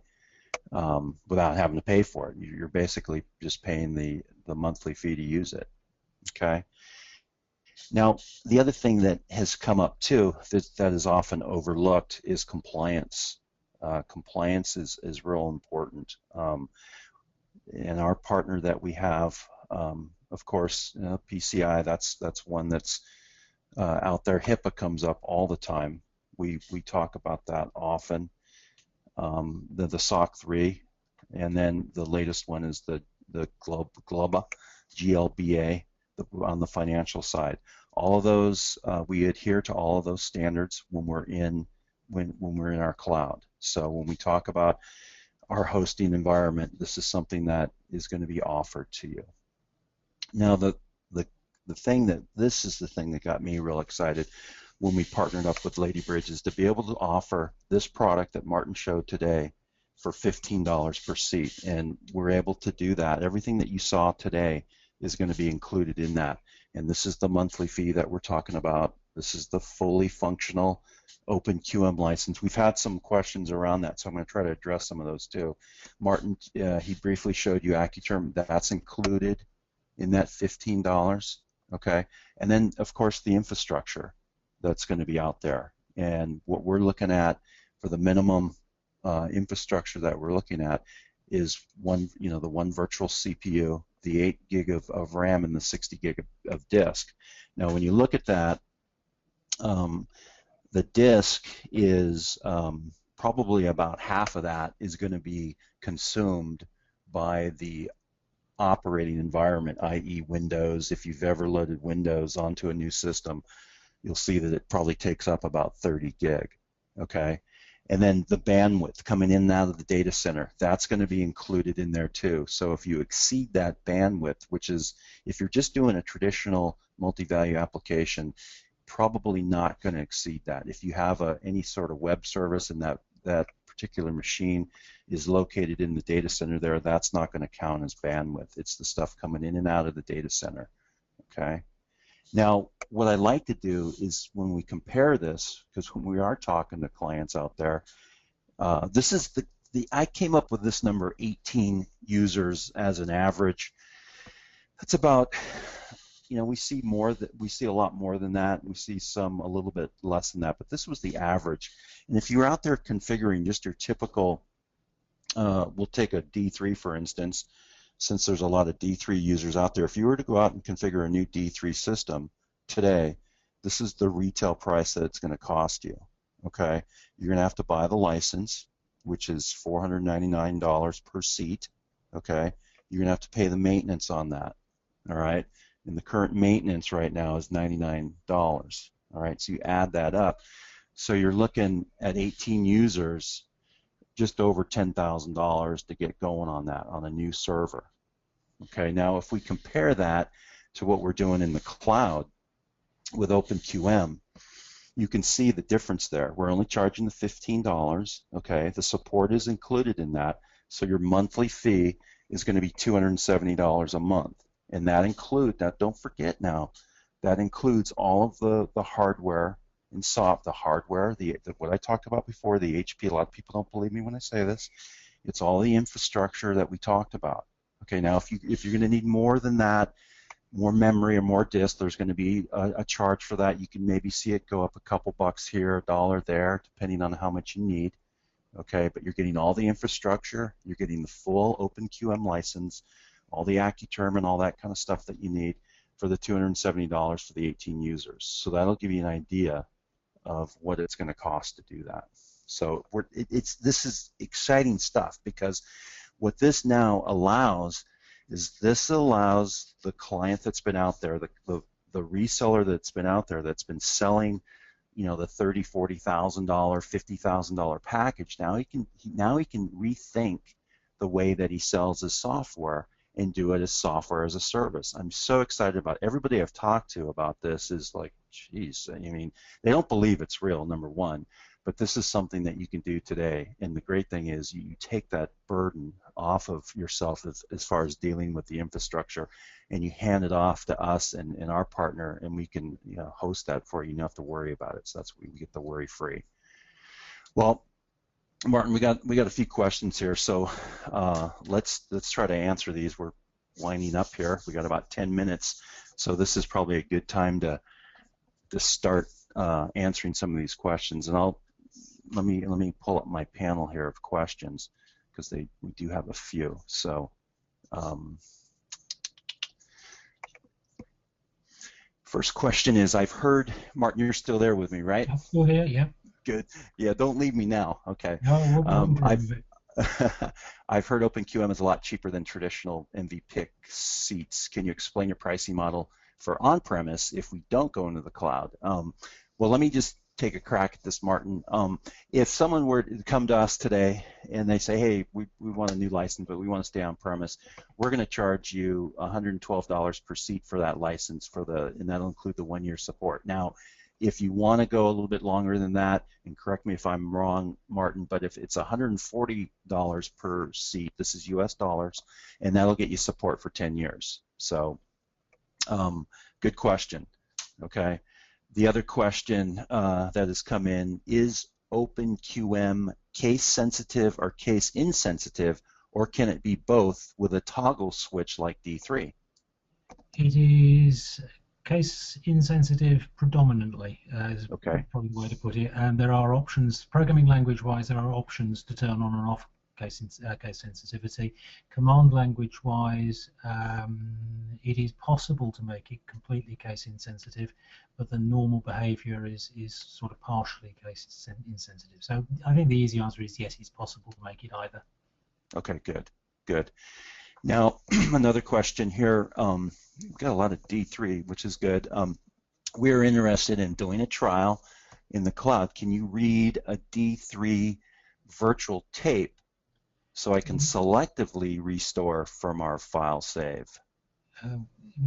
without having to pay for it. You're basically just paying the monthly fee to use it. Okay. Now, the other thing that has come up too that is often overlooked is compliance. Compliance is real important. And our partner that we have, of course, PCI, that's one that's out there. HIPAA comes up all the time. We talk about that often. The SOC 3, and then the latest one is the GLOBA, GLBA, on the financial side. All of those, we adhere to all of those standards when we're in our cloud. So when we talk about our hosting environment, this is something that is going to be offered to you. Now, this is the thing that got me real excited when we partnered up with Ladybridge, is to be able to offer this product that Martin showed today for $15 per seat, and we're able to do that. Everything that you saw today is going to be included in that, and this is the monthly fee that we're talking about. This is the fully functional OpenQM license. We've had some questions around that, so I'm going to try to address some of those too. Martin, he briefly showed you AccuTerm. That's included in that $15, okay? And then, of course, the infrastructure that's going to be out there. And what we're looking at for the minimum infrastructure that we're looking at is the one virtual CPU, the 8 gig of RAM, and the 60 gig of disk. Now, when you look at that, the disk is probably about half of that is going to be consumed by the operating environment, i.e. Windows. If you've ever loaded Windows onto a new system, you'll see that it probably takes up about 30 gig, okay? And then the bandwidth coming in and out of the data center, that's going to be included in there too. So if you exceed that bandwidth, which is, if you're just doing a traditional multi-value application, probably not going to exceed that. If you have any sort of web service and that particular machine is located in the data center there, that's not going to count as bandwidth. It's the stuff coming in and out of the data center, okay? Now, what I like to do is when we compare this, because when we are talking to clients out there, this is I came up with this number, 18 users as an average. That's about, we see a lot more than that. We see some a little bit less than that, but this was the average. And if you're out there configuring just your typical, we'll take a D3 for instance, since there's a lot of D3 users out there. If you were to go out and configure a new D3 system today, this is the retail price that it's going to cost you, okay? You're going to have to buy the license, which is $499 per seat, okay? You're going to have to pay the maintenance on that, all right? And the current maintenance right now is $99, all right? So you add that up. So you're looking at 18 users, just over $10,000 to get going on that, on a new server. Okay, now if we compare that to what we're doing in the cloud with OpenQM, you can see the difference there. We're only charging the $15, okay? The support is included in that, so your monthly fee is going to be $270 a month. And that don't forget now, that includes all of the hardware and the hardware, what I talked about before, the HP. A lot of people don't believe me when I say this. It's all the infrastructure that we talked about. Okay, now if you're going to need more than that, more memory or more disk, there's going to be a charge for that. You can maybe see it go up a couple bucks here, $1 there, depending on how much you need. Okay, but you're getting all the infrastructure, you're getting the full OpenQM license, all the AccuTerm and all that kind of stuff that you need for the $270 for the 18 users. So that'll give you an idea of what it's going to cost to do that. So this is exciting stuff, because what this now allows is the client that's been out there, the reseller that's been out there that's been selling, you know, the $30,000, $40,000, $50,000 package. Now he can rethink the way that he sells his software and do it as software as a service. I'm so excited about it. Everybody I've talked to about this is like, geez, I mean, they don't believe it's real, number one, but this is something that you can do today. And the great thing is you take that burden off of yourself as far as dealing with the infrastructure, and you hand it off to us and our partner, and we can, you know, host that for you. You don't have to worry about it. So that's where we get the worry free. Well, Martin, we got a few questions here, so let's try to answer these. We're winding up here. We got about 10 minutes, so this is probably a good time to start answering some of these questions. And let me pull up my panel here of questions, because we do have a few. So first question is, I've heard, Martin, you're still there with me, right? I'm still here, yeah. Good. Yeah, don't leave me now. Okay. No, I've heard OpenQM is a lot cheaper than traditional MVPIC seats. Can you explain your pricing model for on-premise if we don't go into the cloud? Well, let me just take a crack at this, Martin. If someone were to come to us today and they say, hey, we want a new license, but we want to stay on-premise, we're going to charge you $112 per seat for that license, and that'll include the 1-year support. Now, if you want to go a little bit longer than that, and correct me if I'm wrong, Martin, but if it's $140 per seat, this is US dollars, and that'll get you support for 10 years. So, good question. Okay. The other question that has come in, is OpenQM case sensitive or case insensitive, or can it be both with a toggle switch like D3? It is case insensitive predominantly, is okay. probably the way to put it. And there are options, programming language-wise, there are options to turn on and off case sensitivity. Command language-wise, it is possible to make it completely case insensitive, but the normal behavior is sort of partially case insensitive. So I think the easy answer is yes, it's possible to make it either. Okay, good. Now, another question here. We've got a lot of D3, which is good. We're interested in doing a trial in the cloud. Can you read a D3 virtual tape so I can selectively restore from our file save?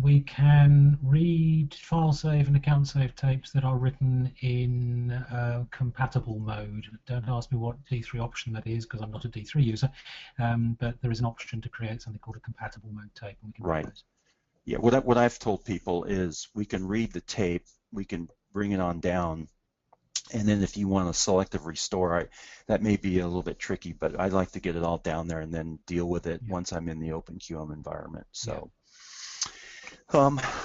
We can read file save and account save tapes that are written in compatible mode. Don't ask me what D3 option that is, because I'm not a D3 user, but there is an option to create something called a compatible mode tape, and we can right. Yeah, what I've told people is we can read the tape, we can bring it on down, and then if you want a selective restore, that may be a little bit tricky, but I'd like to get it all down there and then deal with it once I'm in the OpenQM environment. So,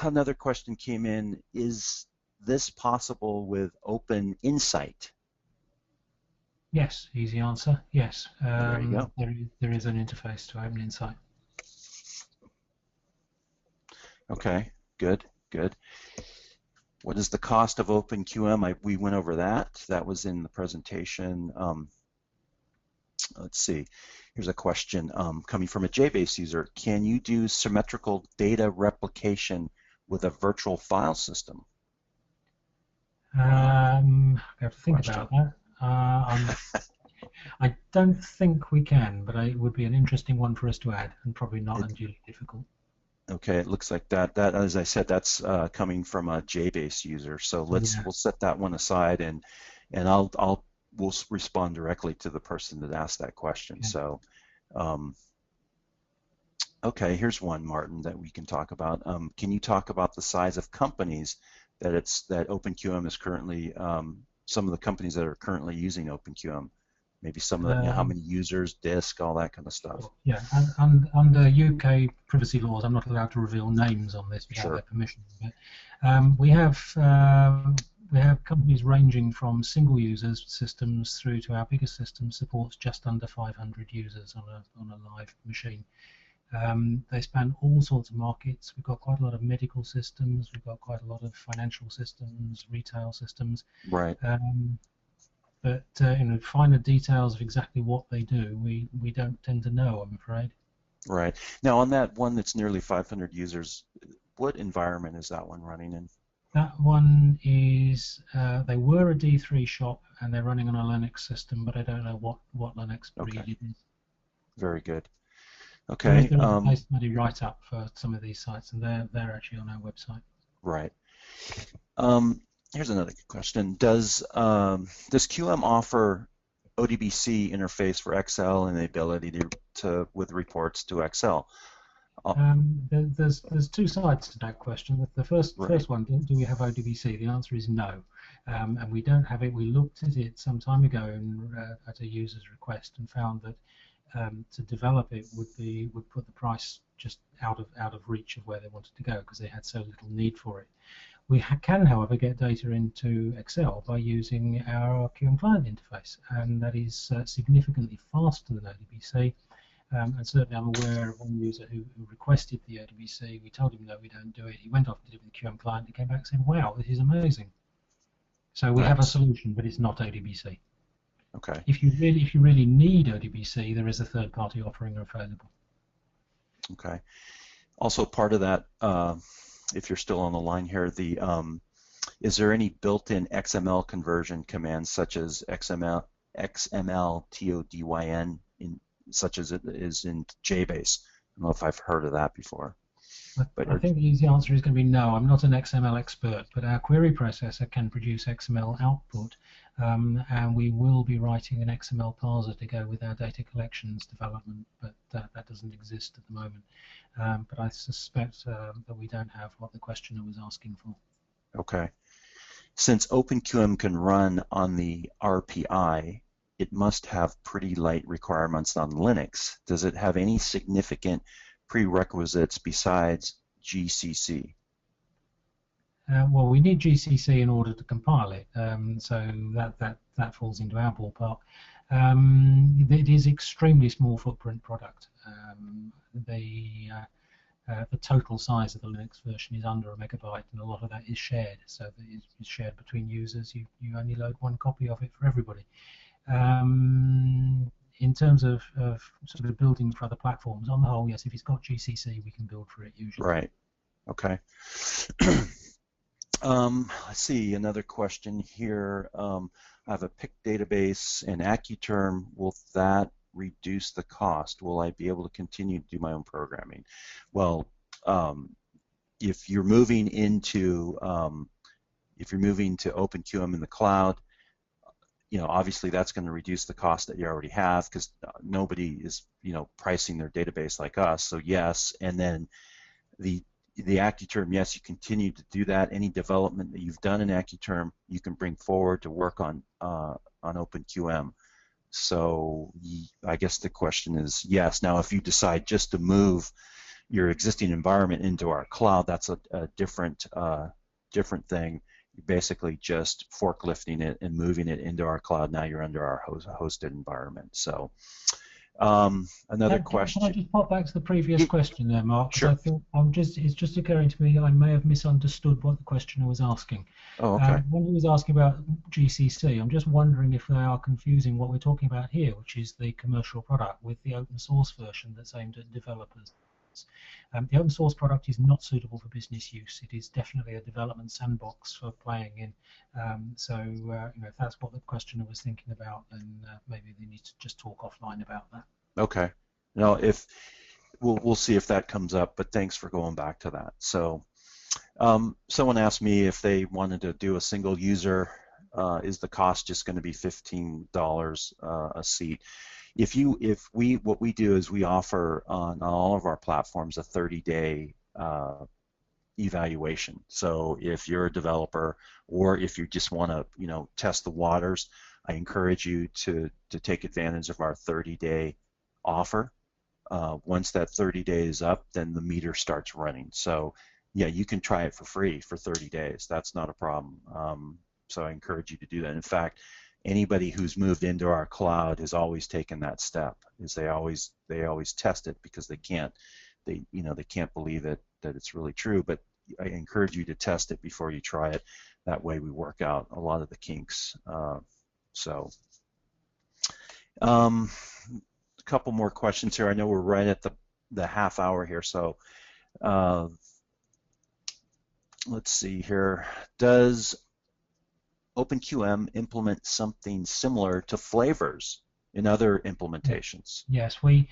another question came in, is this possible with Open Insight? Yes, easy answer, yes. There you go. There is an interface to Open Insight. Okay, good. What is the cost of OpenQM? We went over that. That was in the presentation. Let's see. Here's a question coming from a JBase user. Can you do symmetrical data replication with a virtual file system? I have to think about that. I don't think we can, but it would be an interesting one for us to add, and probably not unduly difficult. Okay, it looks like that, as I said, that's coming from a JBase user. So we'll set that one aside, and we'll respond directly to the person that asked that question. Okay. So, okay, here's one, Martin, that we can talk about. Can you talk about the size of companies that OpenQM is currently some of the companies that are currently using OpenQM. Maybe some of the, how many users, disk, all that kind of stuff. Yeah, and under UK privacy laws, I'm not allowed to reveal names on this without their permission. But we have companies ranging from single users systems through to our biggest system supports just under 500 users on a live machine. They span all sorts of markets. We've got quite a lot of medical systems. We've got quite a lot of financial systems, retail systems. Right. But finer details of exactly what they do, we don't tend to know, I'm afraid. Right. Now, on that one that's nearly 500 users, what environment is that one running in? That one is, they were a D3 shop, and they're running on a Linux system, but I don't know what Linux breed it is. Very good. Okay. There is a case study write-up for some of these sites, and they're actually on our website. Right. Here's another good question. Does QM offer ODBC interface for Excel and the ability to with reports to Excel? There's two sides to that question. The first one, do we have ODBC? The answer is no, and we don't have it. We looked at it some time ago at a user's request and found that to develop it would put the price just out of reach of where they wanted to go because they had so little need for it. We can, however, get data into Excel by using our QM client interface, and that is significantly faster than ODBC. And certainly I'm aware of one user who requested the ODBC. We told him no, we don't do it. He went off and did it with the QM client. He came back and said, wow, this is amazing. So we have a solution, but it's not ODBC. Okay. If you really need ODBC, there is a third-party offering available. Okay. Also, part of that, if you're still on the line here, is there any built-in XML conversion commands such as XML TODYN, such as it is in JBase? I don't know if I've heard of that before. I think the easy answer is going to be no. I'm not an XML expert, but our query processor can produce XML output, and we will be writing an XML parser to go with our data collections development, but that doesn't exist at the moment. But I suspect that we don't have what the questioner was asking for. Okay. Since OpenQM can run on the RPI, it must have pretty light requirements on Linux. Does it have any significant prerequisites besides GCC? Well, we need GCC in order to compile it, so that falls into our ballpark. It is extremely small footprint product. The total size of the Linux version is under 1 megabyte, and a lot of that is shared. So that it's shared between users. You only load one copy of it for everybody. In terms of sort of building for other platforms, on the whole, yes, if it's got GCC, we can build for it usually. Right. Okay. Let's see, another question here. I have a PIC database and AccuTerm. Will that reduce the cost? Will I be able to continue to do my own programming? Well, if you're moving into OpenQM in the cloud, obviously that's going to reduce the cost that you already have because nobody is, pricing their database like us. So yes, and then the AccuTerm, yes, you continue to do that. Any development that you've done in AccuTerm, you can bring forward to work on OpenQM. So I guess the question is yes. Now, if you decide just to move your existing environment into our cloud, that's a different thing. You're basically just forklifting it and moving it into our cloud. Now you're under our hosted environment. So another question. Can I just pop back to the previous question there, Mark? Sure. I think it's just occurring to me I may have misunderstood what the questioner was asking. Oh, okay. When he was asking about GCC, I'm just wondering if they are confusing what we're talking about here, which is the commercial product, with the open source version that's aimed at developers. The open source product is not suitable for business use. It is definitely a development sandbox for playing in. If that's what the questioner was thinking about, then maybe they need to just talk offline about that. Okay. Now, if we'll see if that comes up, but thanks for going back to that. So, someone asked me if they wanted to do a single user, is the cost just going to be $15 a seat? What we do is we offer on all of our platforms a 30-day evaluation. So if you're a developer, or if you just want to, test the waters, I encourage you to take advantage of our 30-day offer. Once that 30 days is up, then the meter starts running. So yeah, you can try it for free for 30 days. That's not a problem. So I encourage you to do that. In fact, anybody who's moved into our cloud has always taken that step. Is they always test it, because they can't believe it, that it's really true. But I encourage you to test it before you try it. That way we work out a lot of the kinks. A couple more questions here. I know we're right at the half hour here, so let's see here. Does OpenQM implement something similar to flavors in other implementations? Yes, we've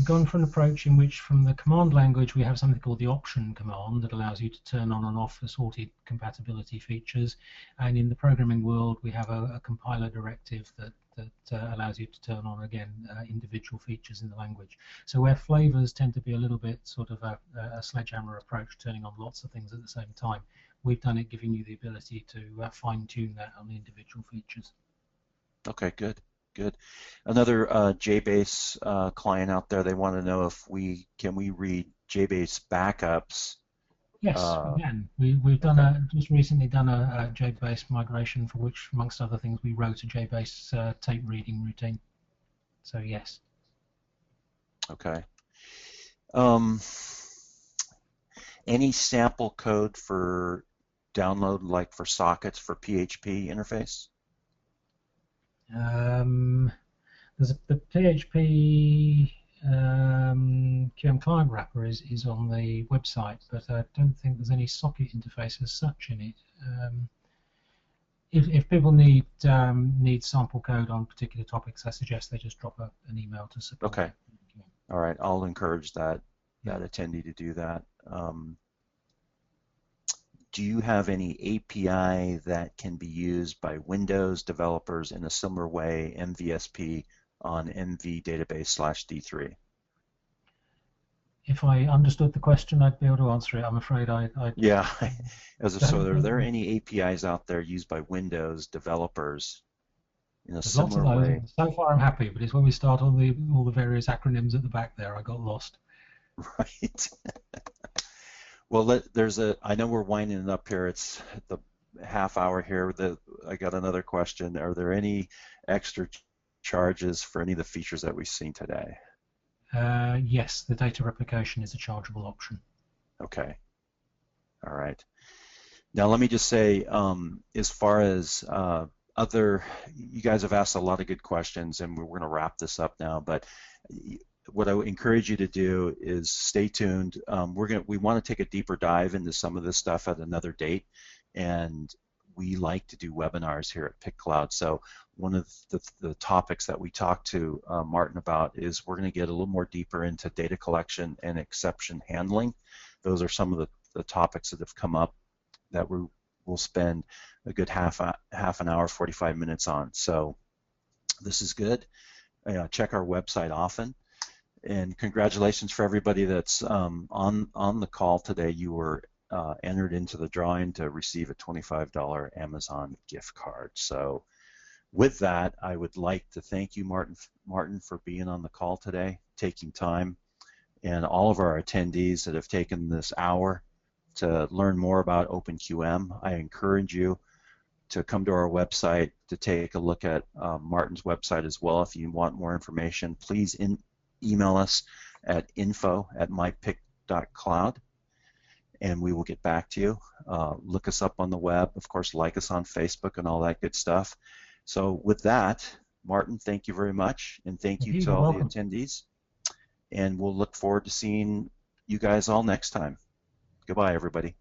gone for an approach in which, from the command language, we have something called the option command that allows you to turn on and off assorted compatibility features, and in the programming world we have a compiler directive that allows you to turn on, again, individual features in the language. So where flavors tend to be a little bit sort of a sledgehammer approach, turning on lots of things at the same time, we've done it giving you the ability to fine-tune that on the individual features. Okay, good. Good. Another JBase client out there, they want to know if can we read JBase backups? Yes, we can. We've done just recently done a JBase migration, for which, amongst other things, we wrote a JBase tape reading routine. So yes. Okay. Any sample code for download, like for sockets for PHP interface? There's the PHP QM client wrapper is on the website, but I don't think there's any socket interface as such in it. If people need sample code on particular topics, I suggest they just drop an email to support. Okay. All right. I'll encourage that attendee to do that. Do you have any API that can be used by Windows developers in a similar way, MVSP on MV database/D3? If I understood the question, I'd be able to answer it. I'm afraid I yeah. So are there any APIs out there used by Windows developers in a similar way? So far I'm happy, but it's when we start on all the various acronyms at the back there I got lost. Right. Well, I know we're winding it up here. It's the half hour here. I got another question. Are there any extra charges for any of the features that we've seen today? Yes, the data replication is a chargeable option. Okay. All right. Now let me just say, as far as you guys have asked a lot of good questions, and we're going to wrap this up now, but what I would encourage you to do is stay tuned. We want to take a deeper dive into some of this stuff at another date, and we like to do webinars here at PicCloud. So one of the topics that we talked to Martin about is we're going to get a little more deeper into data collection and exception handling. Those are some of the topics that have come up that we'll spend a good half an hour, 45 minutes on. So this is good. Check our website often. And congratulations for everybody that's on the call today. You were entered into the drawing to receive a $25 Amazon gift card. So with that, I would like to thank you, Martin, for being on the call today, taking time, and all of our attendees that have taken this hour to learn more about OpenQM. I encourage you to come to our website to take a look at Martin's website as well. If you want more information, please email us at info@mypic.cloud, and we will get back to you. Look us up on the web, of course, like us on Facebook and all that good stuff. So with that, Martin, thank you very much, and thank you to all the attendees, and we'll look forward to seeing you guys all next time. Goodbye, everybody.